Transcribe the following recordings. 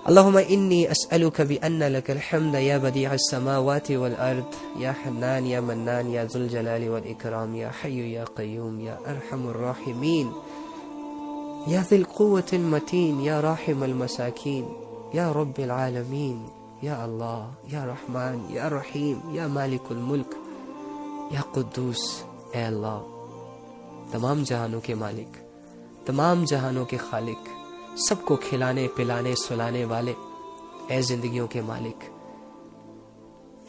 اللهم انی اسألک بأن لک الحمد یا بدیع السماوات والارض یا حنان یا منان یا ذو الجلال والاکرام یا حی یا قیوم یا ارحم الراحمین یا ذی القوة المتین یا راحم المساکین یا رب العالمین یا اللہ یا رحمان یا رحیم یا مالک الملک یا قدوس۔ اے اللہ، تمام جہانوں کے مالک، تمام جہانوں کے خالق، سب کو کھلانے پلانے سلانے والے، اے زندگیوں کے مالک،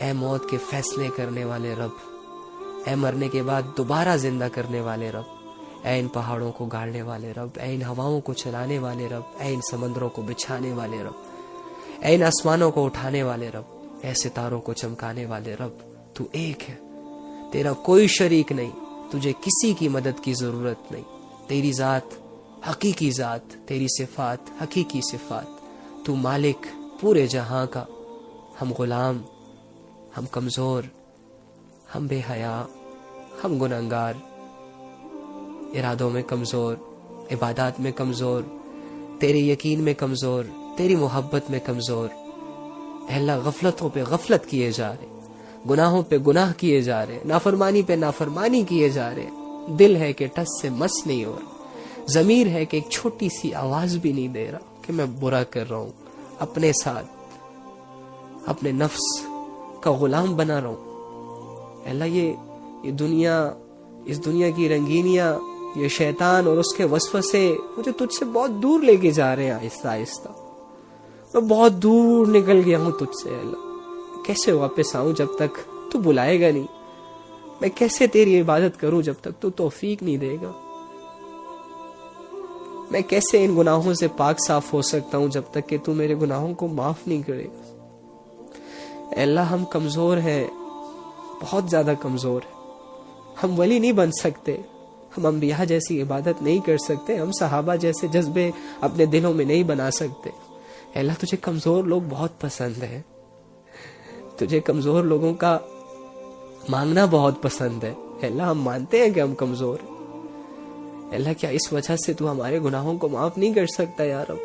اے موت کے فیصلے کرنے والے رب، اے مرنے کے بعد دوبارہ زندہ کرنے والے رب، اے ان پہاڑوں کو گاڑنے والے رب، اے ان ہواؤں کو چلانے والے رب، اے ان سمندروں کو بچھانے والے رب، اے ان آسمانوں کو اٹھانے والے رب، اے ستاروں کو چمکانے والے رب، تو ایک ہے، تیرا کوئی شریک نہیں، تجھے کسی کی مدد کی ضرورت نہیں، تیری ذات حقیقی ذات، تیری صفات حقیقی صفات، تو مالک پورے جہاں کا، ہم غلام، ہم کمزور، ہم بے حیا، ہم گنہگار، ارادوں میں کمزور، عبادات میں کمزور، تیرے یقین میں کمزور، تیری محبت میں کمزور۔ اے اللہ، غفلتوں پہ غفلت کیے جا رہے، گناہوں پہ گناہ کیے جا رہے، نافرمانی پہ نافرمانی کیے جا رہے، دل ہے کہ ٹس سے مس نہیں ہو رہا، ضمیر ہے کہ ایک چھوٹی سی آواز بھی نہیں دے رہا کہ میں برا کر رہا ہوں، اپنے ساتھ اپنے نفس کا غلام بنا رہا ہوں۔ اے اللہ، یہ دنیا، اس دنیا کی رنگینیاں، یہ شیطان اور اس کے وسوسے مجھے تجھ سے بہت دور لے کے جا رہے ہیں، آہستہ آہستہ میں بہت دور نکل گیا ہوں تجھ سے۔ اللہ، کیسے واپس آؤں جب تک تو بلائے گا نہیں؟ میں کیسے تیری عبادت کروں جب تک تو توفیق نہیں دے گا؟ میں کیسے ان گناہوں سے پاک صاف ہو سکتا ہوں جب تک کہ تو میرے گناہوں کو معاف نہیں کرے گا؟ اے اللہ، ہم کمزور ہیں، بہت زیادہ کمزور ہیں، ہم ولی نہیں بن سکتے، ہم انبیاء جیسی عبادت نہیں کر سکتے، ہم صحابہ جیسے جذبے اپنے دلوں میں نہیں بنا سکتے۔ اے اللہ، تجھے کمزور لوگ بہت پسند ہیں، تجھے کمزور لوگوں کا مانگنا بہت پسند ہے۔ اے اللہ، ہم مانتے ہیں کہ ہم کمزور ہیں۔ اے اللہ، کیا اس وجہ سے تو ہمارے گناہوں کو معاف نہیں کر سکتا یا رب؟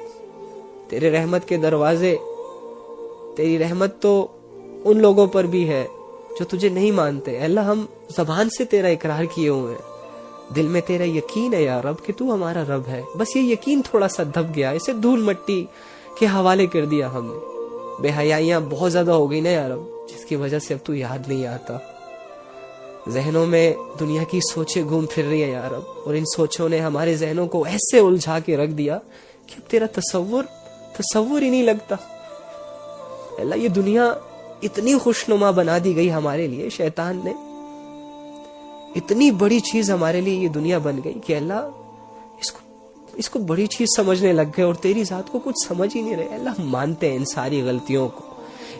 تیرے رحمت کے دروازے، تیری رحمت تو ان لوگوں پر بھی ہے جو تجھے نہیں مانتے۔ اے اللہ، ہم زبان سے تیرا اقرار کیے ہوئے ہیں، دل میں تیرا یقین ہے یا رب کہ تو ہمارا رب ہے، بس یہ یقین تھوڑا سا دب گیا، اسے دھول مٹی کے حوالے کر دیا ہم نے۔ بے حیائیاں بہت زیادہ ہو گئی نا یا رب، جس کی وجہ سے اب تو یاد نہیں آتا، ذہنوں میں دنیا کی سوچیں گھوم پھر رہی ہیں یا رب، اور ان سوچوں نے ہمارے ذہنوں کو ایسے الجھا کے رکھ دیا کہ اب تیرا تصور ہی نہیں لگتا۔ اللہ، یہ دنیا اتنی خوشنما بنا دی گئی ہمارے لیے، شیطان نے اتنی بڑی چیز ہمارے لیے یہ دنیا بن گئی کہ اللہ اس کو بڑی چیز سمجھنے لگ گئے، اور تیری ذات کو کچھ سمجھ ہی نہیں رہے۔ اللہ، ہم مانتے ہیں ان ساری غلطیوں کو،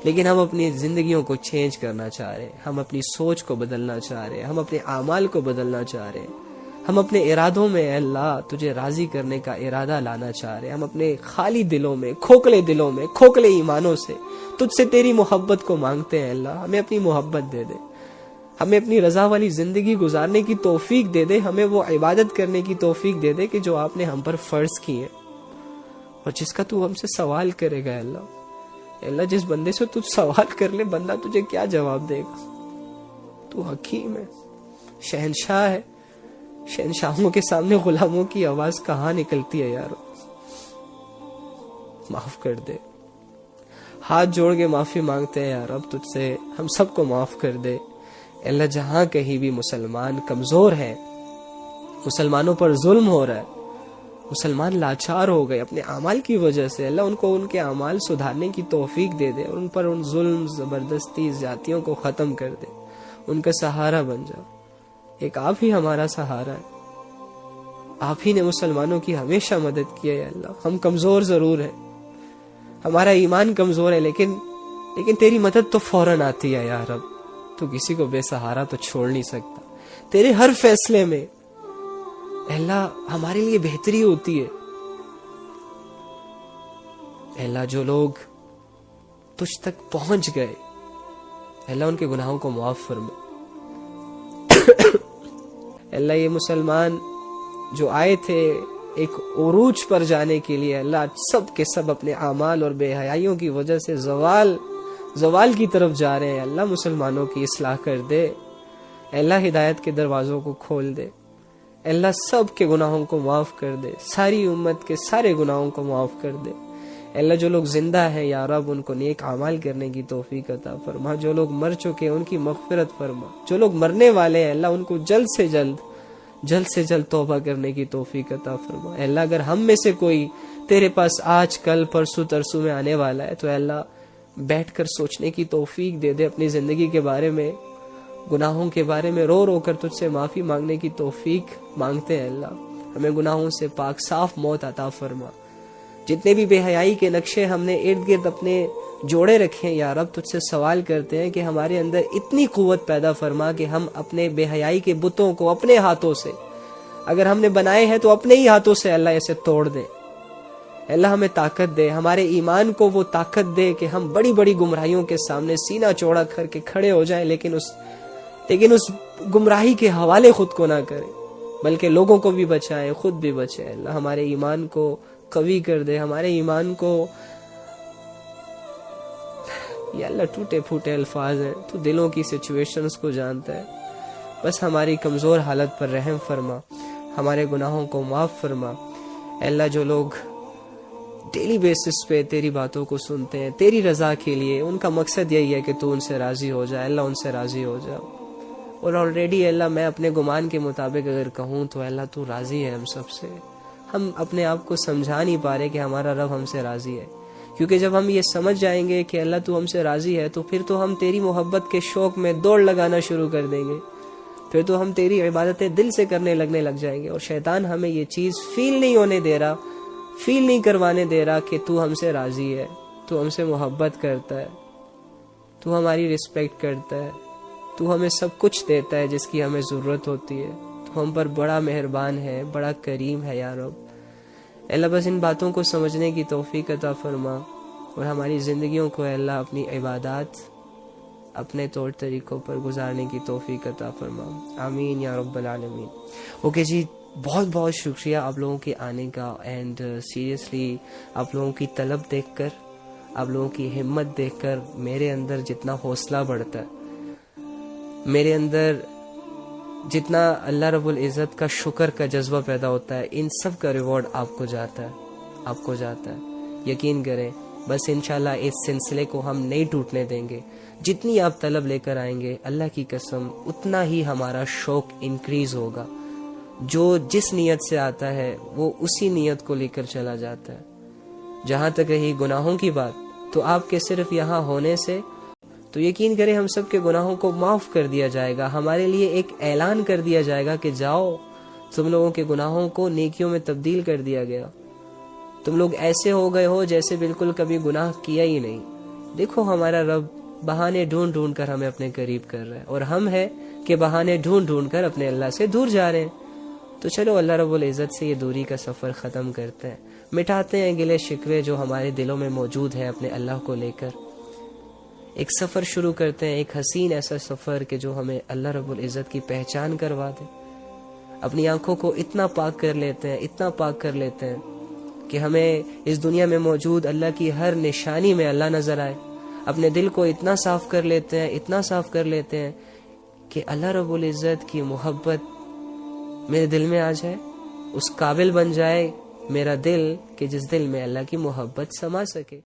لیکن ہم اپنی زندگیوں کو چینج کرنا چاہ رہے ہیں، ہم اپنی سوچ کو بدلنا چاہ رہے ہیں، ہم اپنے اعمال کو بدلنا چاہ رہے ہیں، ہم اپنے ارادوں میں اے اللہ تجھے راضی کرنے کا ارادہ لانا چاہ رہے ہیں، ہم اپنے خالی دلوں میں، کھوکھلے ایمانوں سے تجھ سے تیری محبت کو مانگتے ہیں۔ اللہ، ہمیں اپنی محبت دے دے، ہمیں اپنی رضا والی زندگی گزارنے کی توفیق دے دے، ہمیں وہ عبادت کرنے کی توفیق دے دے کہ جو آپ نے ہم پر فرض کی ہے اور جس کا تو ہم سے سوال کرے گا۔ اللہ، جس بندے سے تو سوال کر لے، بندہ تجھے کیا جواب دے گا؟ تو حکیم ہے، شہنشاہ ہے، شہنشاہوں کے سامنے غلاموں کی آواز کہاں نکلتی ہے یار؟ معاف کر دے، ہاتھ جوڑ کے معافی مانگتے ہیں یار اب تجھ سے، ہم سب کو معاف کر دے۔ اللہ، جہاں کہیں بھی مسلمان کمزور ہیں، مسلمانوں پر ظلم ہو رہا ہے، مسلمان لاچار ہو گئے اپنے اعمال کی وجہ سے، اللہ ان کو ان کے اعمال سدھارنے کی توفیق دے دے، اور ان پر ان ظلم، زبردستی، زیادتیوں کو ختم کر دے، ان کا سہارا بن جا۔ ایک آپ ہی ہمارا سہارا ہے، آپ ہی نے مسلمانوں کی ہمیشہ مدد کی ہے۔ اللہ، ہم کمزور ضرور ہیں، ہمارا ایمان کمزور ہے، لیکن تیری مدد تو فوراً آتی ہے یا رب۔ تو کسی کو بے سہارا تو چھوڑ نہیں سکتا، تیرے ہر فیصلے میں اے اللہ ہمارے لیے بہتری ہوتی ہے۔ اے اللہ، جو لوگ تجھ تک پہنچ گئے، اے اللہ ان کے گناہوں کو معاف فرما۔ اے اللہ، یہ مسلمان جو آئے تھے ایک عروج پر جانے کے لیے اللہ سب کے سب اپنے اعمال اور بے حیائیوں کی وجہ سے زوال کی طرف جا رہے ہیں. اللہ مسلمانوں کی اصلاح کر دے. اللہ ہدایت کے دروازوں کو کھول دے. اللہ سب کے گناہوں کو معاف کر دے. ساری امت کے سارے گناہوں کو معاف کر دے. اللہ جو لوگ زندہ ہیں یا رب ان کو نیک اعمال کرنے کی توفیق عطا فرما. جو لوگ مر چکے ان کی مغفرت فرما. جو لوگ مرنے والے ہیں اللہ ان کو جلد سے جلد توبہ کرنے کی توفیق عطا فرما. اللہ اگر ہم میں سے کوئی تیرے پاس آج کل پرسوں ترسوں میں آنے والا ہے تو اللہ بیٹھ کر سوچنے کی توفیق دے دے. اپنی زندگی کے بارے میں گناہوں کے بارے میں رو رو کر تجھ سے معافی مانگنے کی توفیق مانگتے ہیں. اللہ ہمیں گناہوں سے پاک صاف موت عطا فرما. جتنے بھی بے حیائی کے نقشے ہم نے ارد گرد اپنے جوڑے رکھے ہیں یا رب تجھ سے سوال کرتے ہیں کہ ہمارے اندر اتنی قوت پیدا فرما کہ ہم اپنے بے حیائی کے بتوں کو اپنے ہاتھوں سے اگر ہم نے بنائے ہیں تو اپنے ہی ہاتھوں سے اللہ اسے توڑ دے. اللہ ہمیں طاقت دے, ہمارے ایمان کو وہ طاقت دے کہ ہم بڑی بڑی گمراہیوں کے سامنے سینہ چوڑا کر کے کھڑے ہو جائیں, لیکن اس گمراہی کے حوالے خود کو نہ کریں بلکہ لوگوں کو بھی بچائیں, خود بھی بچیں. اللہ ہمارے ایمان کو قوی کر دے, ہمارے ایمان کو. یا اللہ ٹوٹے پھوٹے الفاظ ہیں, تو دلوں کی سچویشنز کو جانتا ہے. بس ہماری کمزور حالت پر رحم فرما, ہمارے گناہوں کو معاف فرما. اللہ جو لوگ ڈیلی بیسس پہ تیری باتوں کو سنتے ہیں تیری رضا کے لیے, ان کا مقصد یہی ہے کہ تو ان سے راضی ہو جائے. اللہ ان سے راضی ہو جاؤ. اور آلریڈی اللہ میں اپنے گمان کے مطابق اگر کہوں تو اللہ تو راضی ہے ہم سب سے. ہم اپنے آپ کو سمجھا نہیں پا رہے کہ ہمارا رب ہم سے راضی ہے, کیونکہ جب ہم یہ سمجھ جائیں گے کہ اللہ تو ہم سے راضی ہے تو پھر تو ہم تیری محبت کے شوق میں دوڑ لگانا شروع کر دیں گے. پھر تو ہم تیری عبادتیں دل سے کرنے لگ جائیں گے. اور شیطان ہمیں یہ چیز فیل نہیں کروانے دے رہا کہ تو ہم سے راضی ہے, تو ہم سے محبت کرتا ہے, تو ہماری رسپیکٹ کرتا ہے, تو ہمیں سب کچھ دیتا ہے جس کی ہمیں ضرورت ہوتی ہے, تو ہم پر بڑا مہربان ہے, بڑا کریم ہے یا رب. اللہ بس ان باتوں کو سمجھنے کی توفیق عطا فرما اور ہماری زندگیوں کو اللہ اپنی عبادات اپنے طور طریقوں پر گزارنے کی توفیق عطا فرما. آمین یا رب العالمین. اوکے جی, بہت بہت شکریہ آپ لوگوں کے آنے کا. اینڈ سیریسلی آپ لوگوں کی طلب دیکھ کر, آپ لوگوں کی ہمت دیکھ کر میرے اندر جتنا حوصلہ بڑھتا ہے, میرے اندر جتنا اللہ رب العزت کا شکر کا جذبہ پیدا ہوتا ہے, ان سب کا ریوارڈ آپ کو جاتا ہے. یقین کریں, بس انشاءاللہ اس سلسلے کو ہم نہیں ٹوٹنے دیں گے. جتنی آپ طلب لے کر آئیں گے اللہ کی قسم اتنا ہی ہمارا شوق انکریز ہوگا. جو جس نیت سے آتا ہے وہ اسی نیت کو لے کر چلا جاتا ہے. جہاں تک رہی گناہوں کی بات, تو آپ کے صرف یہاں ہونے سے تو یقین کریں ہم سب کے گناہوں کو معاف کر دیا جائے گا. ہمارے لیے ایک اعلان کر دیا جائے گا کہ جاؤ, تم لوگوں کے گناہوں کو نیکیوں میں تبدیل کر دیا گیا. تم لوگ ایسے ہو گئے ہو جیسے بالکل کبھی گناہ کیا ہی نہیں. دیکھو ہمارا رب بہانے ڈھونڈ کر ہمیں اپنے قریب کر رہا ہے, اور ہم ہیں کہ بہانے ڈھونڈ کر اپنے اللہ سے دور جا رہے ہیں. تو چلو اللہ رب العزت سے یہ دوری کا سفر ختم کرتے ہیں, مٹاتے ہیں گلے شکوے جو ہمارے دلوں میں موجود ہے اپنے اللہ کو لے کر. ایک سفر شروع کرتے ہیں, ایک حسین ایسا سفر کہ جو ہمیں اللہ رب العزت کی پہچان کروا دے. اپنی آنکھوں کو اتنا پاک کر لیتے ہیں کہ ہمیں اس دنیا میں موجود اللہ کی ہر نشانی میں اللہ نظر آئے. اپنے دل کو اتنا صاف کر لیتے ہیں کہ اللہ رب العزت کی محبت میرے دل میں آ جائے, اس قابل بن جائے میرا دل کہ جس دل میں اللہ کی محبت سما سکے.